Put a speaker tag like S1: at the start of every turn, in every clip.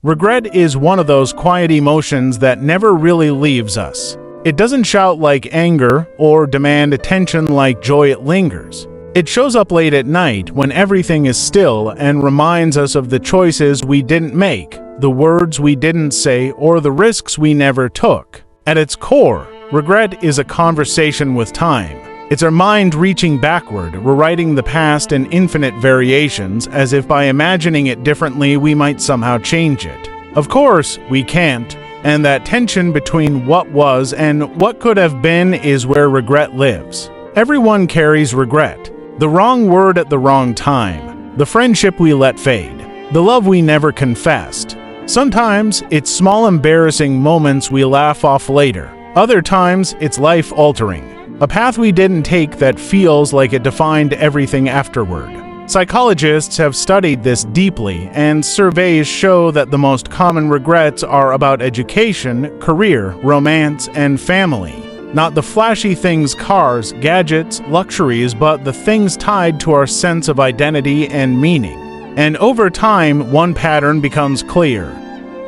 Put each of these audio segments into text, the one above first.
S1: Regret is one of those quiet emotions that never really leaves us. It doesn't shout like anger or demand attention like joy. It lingers. It shows up late at night when everything is still and reminds us of the choices we didn't make, the words we didn't say, or the risks we never took. At its core, regret is a conversation with time. It's our mind reaching backward, rewriting the past in infinite variations, as if by imagining it differently we might somehow change it. Of course, we can't, and that tension between what was and what could have been is where regret lives. Everyone carries regret. The wrong word at the wrong time, the friendship we let fade, the love we never confessed. Sometimes it's small embarrassing moments we laugh off later. Other times it's life-altering, a path we didn't take that feels like it defined everything afterward. Psychologists have studied this deeply, and surveys show that the most common regrets are about education, career, romance, and family. Not the flashy things, cars, gadgets, luxuries, but the things tied to our sense of identity and meaning. And over time, one pattern becomes clear.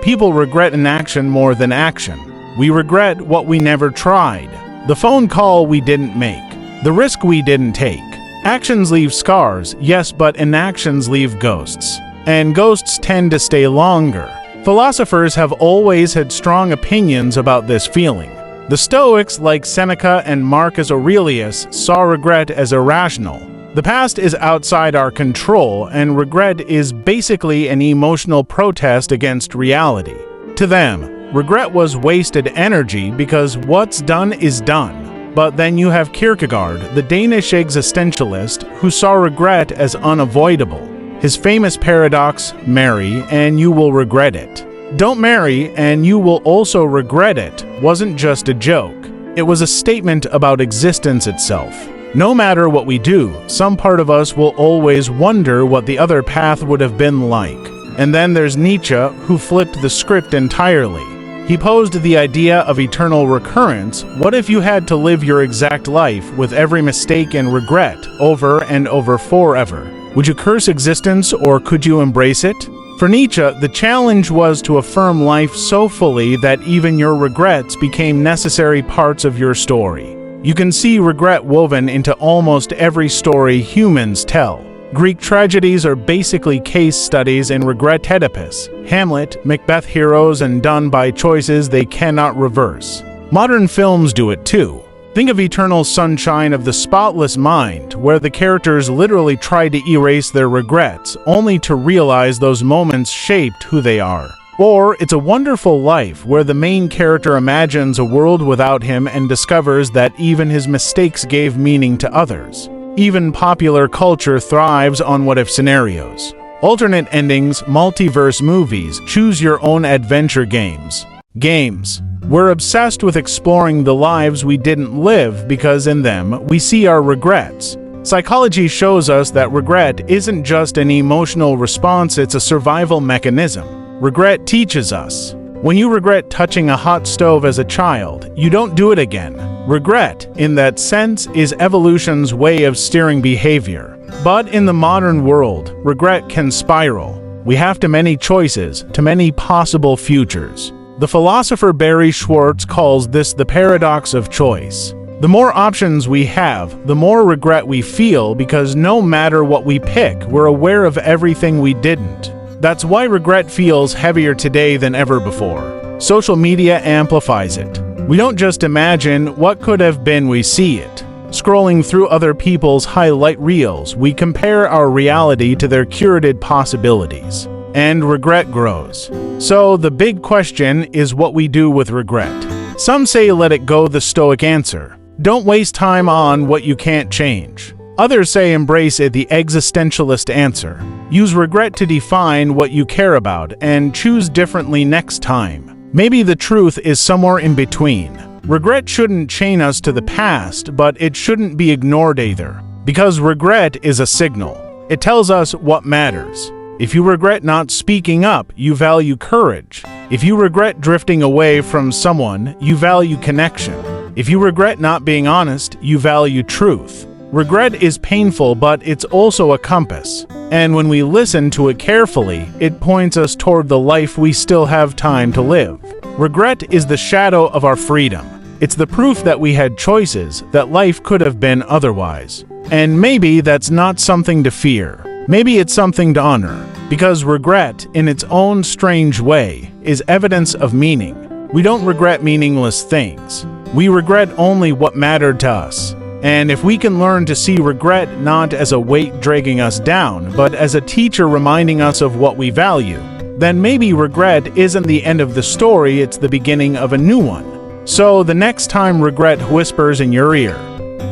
S1: People regret inaction more than action. We regret what we never tried, the phone call we didn't make, the risk we didn't take. Actions leave scars, yes, but inactions leave ghosts. And ghosts tend to stay longer. Philosophers have always had strong opinions about this feeling. The Stoics, like Seneca and Marcus Aurelius, saw regret as irrational. The past is outside our control, and regret is basically an emotional protest against reality. To them, regret was wasted energy because what's done is done. But then you have Kierkegaard, the Danish existentialist, who saw regret as unavoidable. His famous paradox, marry and you will regret it. Don't marry and you will also regret it, wasn't just a joke. It was a statement about existence itself. No matter what we do, some part of us will always wonder what the other path would have been like. And then there's Nietzsche, who flipped the script entirely. He posed the idea of eternal recurrence. What if you had to live your exact life with every mistake and regret over and over forever? Would you curse existence or could you embrace it? For Nietzsche, the challenge was to affirm life so fully that even your regrets became necessary parts of your story. You can see regret woven into almost every story humans tell. Greek tragedies are basically case studies in regret. Oedipus, Hamlet, Macbeth, heroes and done by choices they cannot reverse. Modern films do it too. Think of Eternal Sunshine of the Spotless Mind, where the characters literally try to erase their regrets, only to realize those moments shaped who they are. Or It's a Wonderful Life, where the main character imagines a world without him and discovers that even his mistakes gave meaning to others. Even popular culture thrives on what-if scenarios. Alternate endings, multiverse movies, choose-your-own-adventure games. We're obsessed with exploring the lives we didn't live because in them we see our regrets. Psychology shows us that regret isn't just an emotional response, it's a survival mechanism. Regret teaches us. When you regret touching a hot stove as a child, you don't do it again. Regret, in that sense, is evolution's way of steering behavior. But in the modern world, regret can spiral. We have too many choices, too many possible futures. The philosopher Barry Schwartz calls this the paradox of choice. The more options we have, the more regret we feel because no matter what we pick, we're aware of everything we didn't. That's why regret feels heavier today than ever before. Social media amplifies it. We don't just imagine what could have been, we see it. Scrolling through other people's highlight reels, we compare our reality to their curated possibilities. And regret grows. So the big question is what we do with regret. Some say let it go, the Stoic answer. Don't waste time on what you can't change. Others say embrace it, the existentialist answer. Use regret to define what you care about and choose differently next time. Maybe the truth is somewhere in between. Regret shouldn't chain us to the past, but it shouldn't be ignored either. Because regret is a signal. It tells us what matters. If you regret not speaking up, you value courage. If you regret drifting away from someone, you value connection. If you regret not being honest, you value truth. Regret is painful, but it's also a compass. And when we listen to it carefully, it points us toward the life we still have time to live. Regret is the shadow of our freedom. It's the proof that we had choices, that life could have been otherwise. And maybe that's not something to fear. Maybe it's something to honor. Because regret, in its own strange way, is evidence of meaning. We don't regret meaningless things. We regret only what mattered to us. And if we can learn to see regret not as a weight dragging us down, but as a teacher reminding us of what we value, then maybe regret isn't the end of the story, it's the beginning of a new one. So the next time regret whispers in your ear,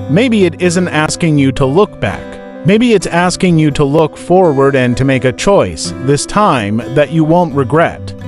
S1: maybe it isn't asking you to look back. Maybe it's asking you to look forward and to make a choice, this time, that you won't regret.